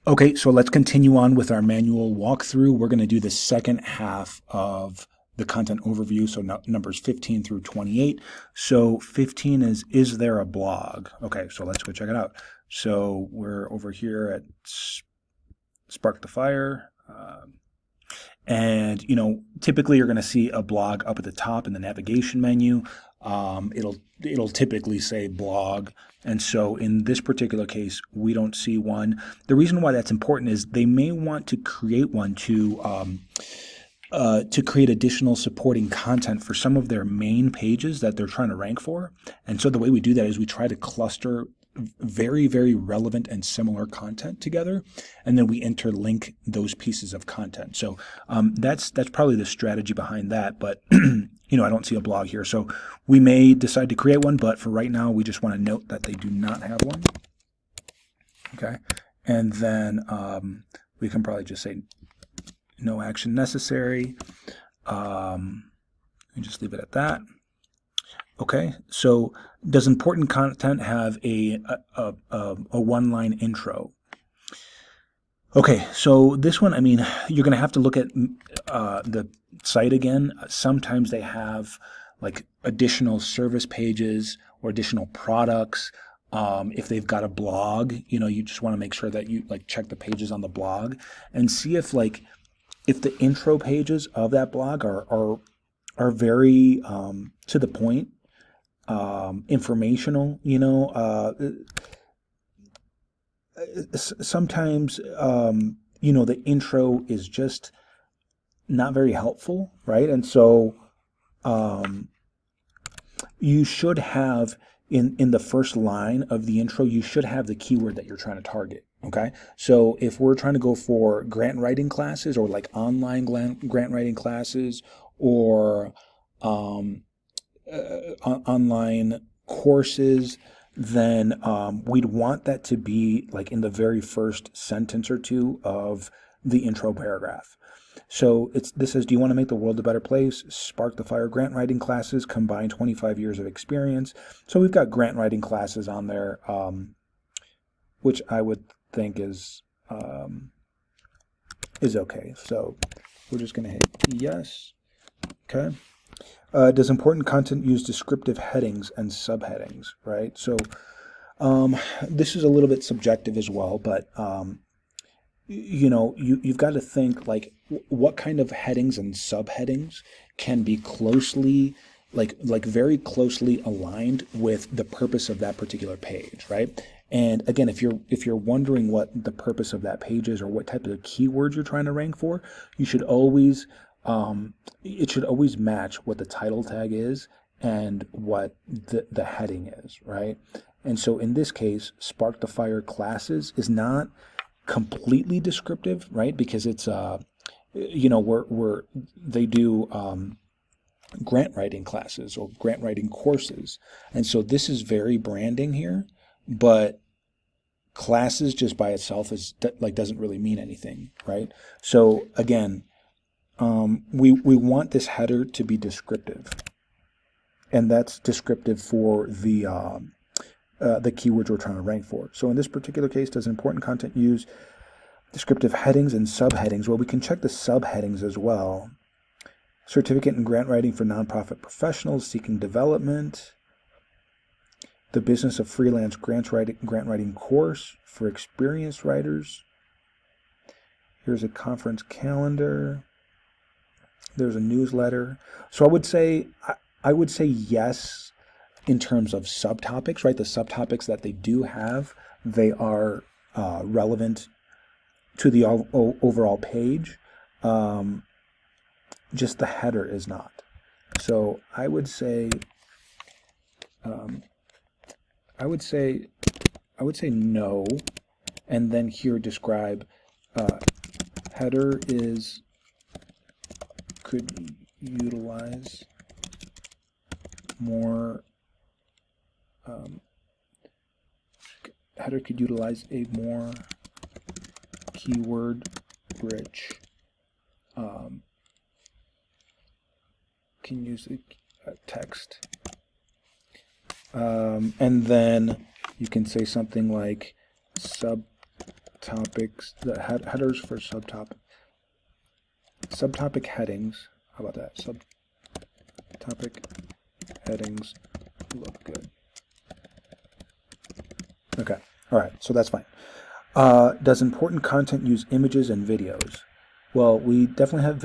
Okay, so let's continue on with our manual walkthrough. We're going to do the second half of the content overview, so numbers 15 through 28. So 15 is there a blog? Okay, so let's go check it out. So we're over here at Spark the Fire. And typically you're going to see a blog up at the top in the navigation menu. It'll typically say blog, and so in this particular case, we don't see one. The reason why that's important is they may want to create one to create additional supporting content for some of their main pages that they're trying to rank for. And so the way we do that is we try to cluster very, very relevant and similar content together, and then we interlink those pieces of content. So that's probably the strategy behind that. But I don't see a blog here, so we may decide to create one. But for right now, we just want to note that they do not have one. Okay, and then we can probably just say no action necessary, and just leave it at that. Okay, so does important content have a one-line intro? Okay, so this one, you're going to have to look at the site again. Sometimes they have like additional service pages or additional products. If they've got a blog, you just want to make sure that you check the pages on the blog and see if the intro pages of that blog are very to the point, informational. Sometimes the intro is just not very helpful, right? And so you should have in the first line of the intro, you should have the keyword that you're trying to target. Okay, so if we're trying to go for grant writing classes or like online grant writing classes or online courses, then we'd want that to be like in the very first sentence or two of the intro paragraph. So this says, do you want to make the world a better place? Spark the Fire grant writing classes combine 25 years of experience. So we've got grant writing classes on there, which I would think is okay. So we're just going to hit yes. Okay. Does important content use descriptive headings and subheadings, right? So this is a little bit subjective as well, but you've got to think like what kind of headings and subheadings can be closely very closely aligned with the purpose of that particular page, right? And again, if you're wondering what the purpose of that page is or what type of keywords you're trying to rank for, you should always it should always match what the title tag is and what the heading is, right? And so in this case, Spark the Fire classes is not completely descriptive, right? Because it's they do grant writing classes or grant writing courses, and so this is very branding here, but classes just by itself doesn't really mean anything, right? So again, we want this header to be descriptive, and that's descriptive for the keywords we're trying to rank for. So in this particular case, does important content use descriptive headings and subheadings? Well, we can check the subheadings as well. Certificate in grant writing for nonprofit professionals seeking development. The business of freelance grant writing course for experienced writers. Here's a conference calendar. There's a newsletter. So I would say yes in terms of subtopics, right? The subtopics that they do have, they are relevant to the overall page. Just the header is not. So I would say no, and then here describe header could utilize more. Header could utilize a more keyword rich. Can use a text. And then you can say something like topics, the headers for subtopic headings. How about that? Subtopic headings look good. Okay, all right, so that's fine. Does important content use images and videos? Well, we definitely have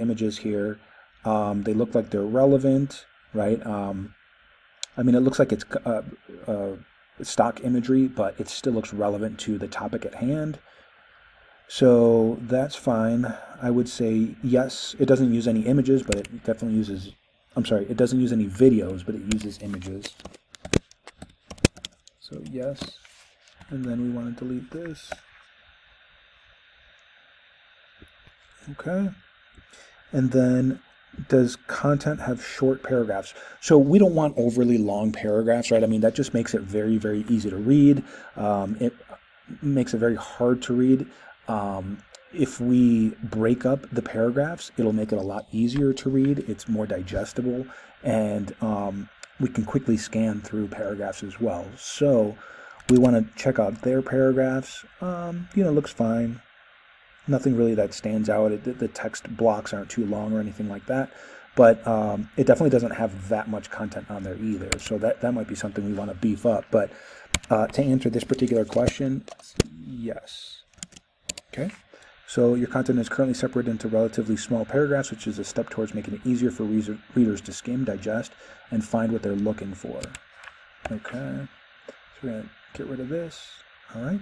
images here. They look like they're relevant, right? I mean, it looks like it's stock imagery, but it still looks relevant to the topic at hand. So that's fine. I would say yes. It doesn't use any images, but it definitely uses, it doesn't use any videos, but it uses images. So yes. And then we want to delete this. Okay. And then does content have short paragraphs? So we don't want overly long paragraphs, right? I mean, that just makes it very, very easy to read. It makes it very hard to read. If we break up the paragraphs, it'll make it a lot easier to read. It's more digestible, and we can quickly scan through paragraphs as well. So we want to check out their paragraphs. Looks fine. Nothing really that stands out. The text blocks aren't too long or anything like that, but it definitely doesn't have that much content on there either. So that might be something we want to beef up. But to answer this particular question, yes. Okay. So your content is currently separated into relatively small paragraphs, which is a step towards making it easier for readers to skim, digest, and find what they're looking for. Okay. So we're going to get rid of this. All right.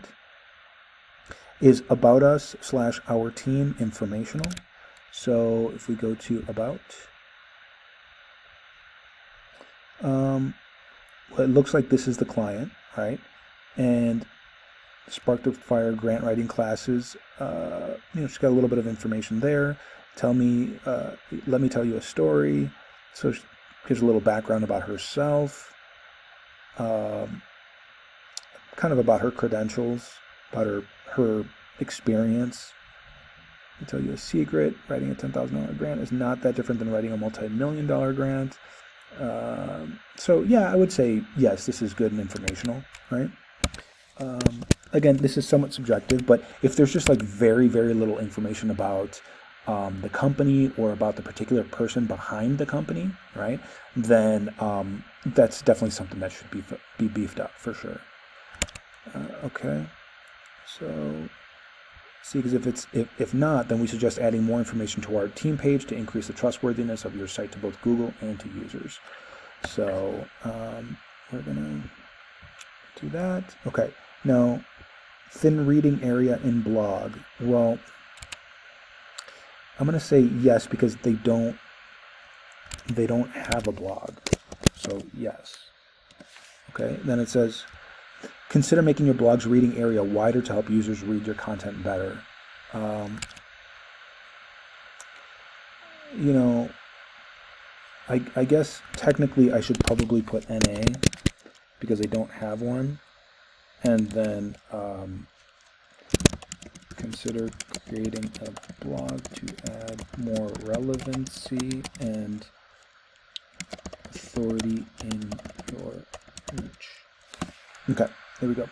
Is about us / our team informational? So if we go to about, well, it looks like this is the client, right? And Spark the Fire grant writing classes, she's got a little bit of information there. Let me tell you a story. So here's a little background about herself, kind of about her credentials, about her experience. Let me tell you a secret. Writing a $10,000 grant is not that different than writing a multi-million-dollar grant. So yeah, I would say yes, this is good and informational, right? Again, this is somewhat subjective, but if there's just like very, very little information about the company or about the particular person behind the company, right, then that's definitely something that should be beefed up for sure. Okay, so see, because if not, then we suggest adding more information to our team page to increase the trustworthiness of your site to both Google and to users. So we're gonna do that. Okay, now thin reading area in blog. Well, I'm gonna say yes because they don't have a blog. So yes. Okay, then it says consider making your blog's reading area wider to help users read your content better. I guess technically I should probably put NA because I don't have one. And then consider creating a blog to add more relevancy and authority in your reach. Okay, there we go.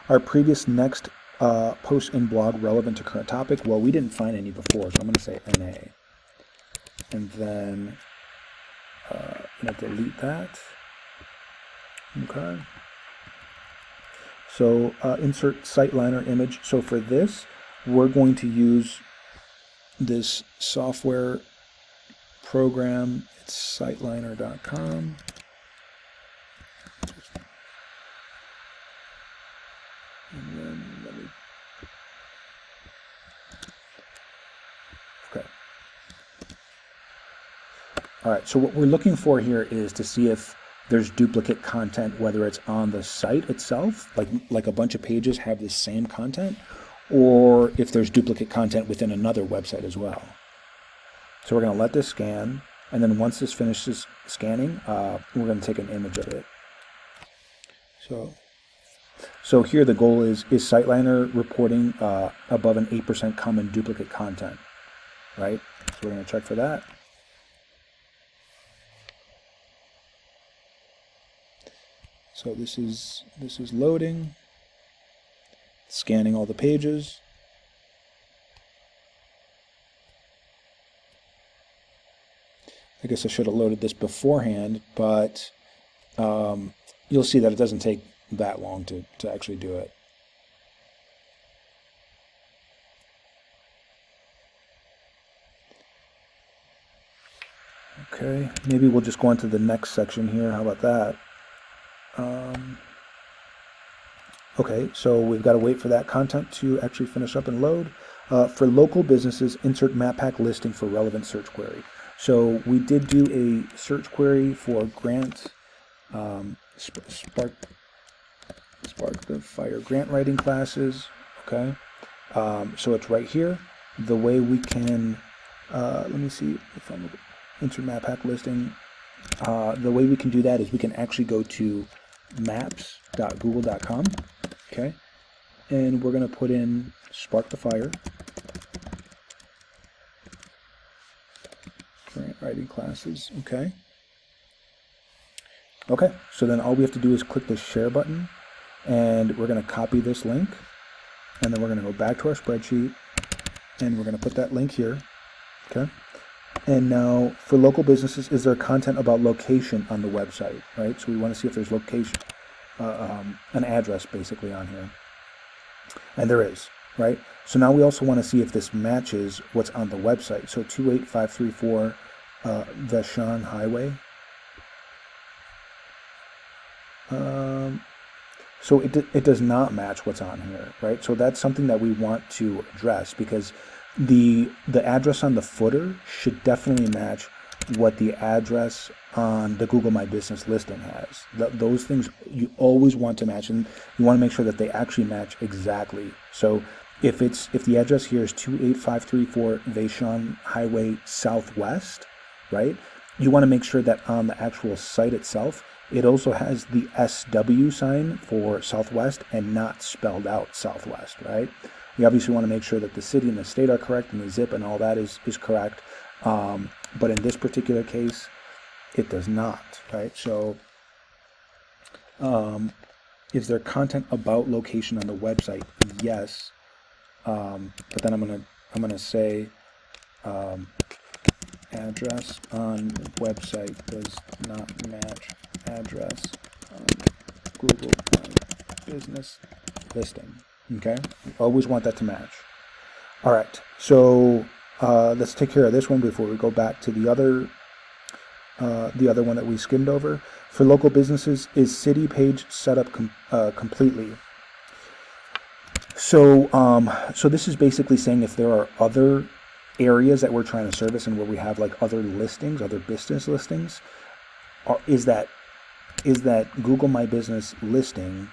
Our previous next post in blog relevant to current topic. Well, we didn't find any before, so I'm going to say NA. And then I'm going to delete that. Okay. So insert SiteLiner image. So for this, we're going to use this software program. It's siteliner.com. And then let me. Okay. All right. So what we're looking for here is to see if there's duplicate content, whether it's on the site itself, like a bunch of pages have the same content, or if there's duplicate content within another website as well. So we're going to let this scan, and then once this finishes scanning, we're going to take an image of it. So here the goal is SiteLiner reporting above an 8% common duplicate content, right? So we're going to check for that. So this is loading. Scanning all the pages. I guess I should have loaded this beforehand, but you'll see that it doesn't take that long to actually do it. Okay, maybe we'll just go on to the next section here. How about that? Okay, so we've got to wait for that content to actually finish up and load. For local businesses, insert map pack listing for relevant search query. So we did do a search query for grant, Spark the Fire grant writing classes. Okay, so it's right here. The way we can, let me see if I'm insert map pack listing. The way we can do that is we can actually go to maps.google.com. Okay, and we're going to put in Spark the Fire grant writing classes. Okay. Okay, so then all we have to do is click the share button, and we're going to copy this link, and then we're going to go back to our spreadsheet, and we're going to put that link here. Okay. And now for local businesses, is there content about location on the website, right? So we want to see if there's location, an address basically on here. And there is, right? So now we also want to see if this matches what's on the website. So 28534 Vashon Highway. So it does not match what's on here, right? So that's something that we want to address, because the address on the footer should definitely match what the address on the Google My Business listing has. Those things you always want to match, and you want to make sure that they actually match exactly. So if the address here is 28534 Vashon Highway Southwest, right? You want to make sure that on the actual site itself, it also has the SW sign for Southwest and not spelled out Southwest, right? We obviously want to make sure that the city and the state are correct and the zip and all that is correct. But in this particular case, it does not, right? So is there content about location on the website? Yes. But then I'm gonna say address on website does not match address on Google My Business listing. Okay, you always want that to match. All right, so let's take care of this one before we go back to the other one that we skimmed over. For local businesses, is city page set up completely? So so this is basically saying if there are other areas that we're trying to service and where we have like other listings, other business listings, is that Google My Business listing,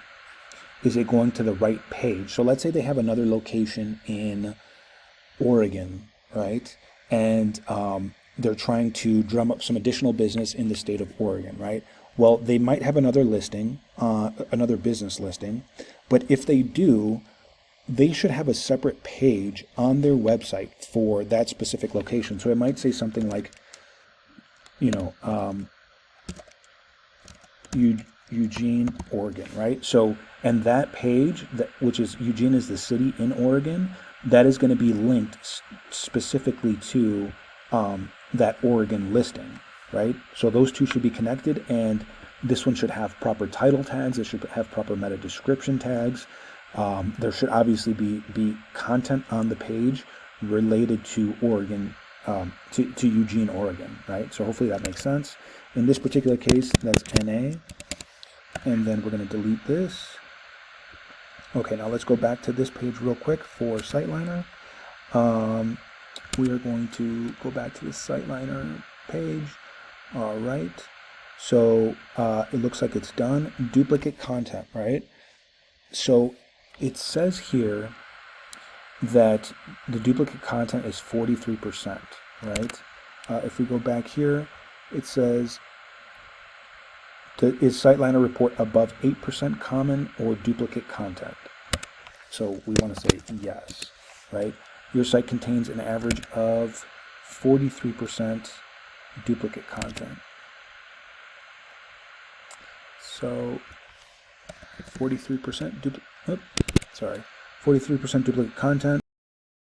is it going to the right page? So let's say they have another location in Oregon, right? And they're trying to drum up some additional business in the state of Oregon, right? Well, they might have another listing, another business listing, but if they do, they should have a separate page on their website for that specific location. So it might say something like, you know, Eugene, Oregon, right? So, and that page, which is Eugene is the city in Oregon, that is going to be linked specifically to that Oregon listing, right? So those two should be connected, and this one should have proper title tags. It should have proper meta description tags. There should obviously be content on the page related to Oregon, to Eugene, Oregon, right? So hopefully that makes sense. In this particular case, that's NA. And then we're going to delete this. Okay, now let's go back to this page real quick for SiteLiner. We are going to go back to the SiteLiner page. All right. So it looks like it's done. Duplicate content, right? So it says here that the duplicate content is 43%, right? If we go back here, it says, is SiteLiner report above 8% common or duplicate content? So we want to say yes, right? Your site contains an average of 43% duplicate content. So 43% duplicate, sorry, 43% duplicate content.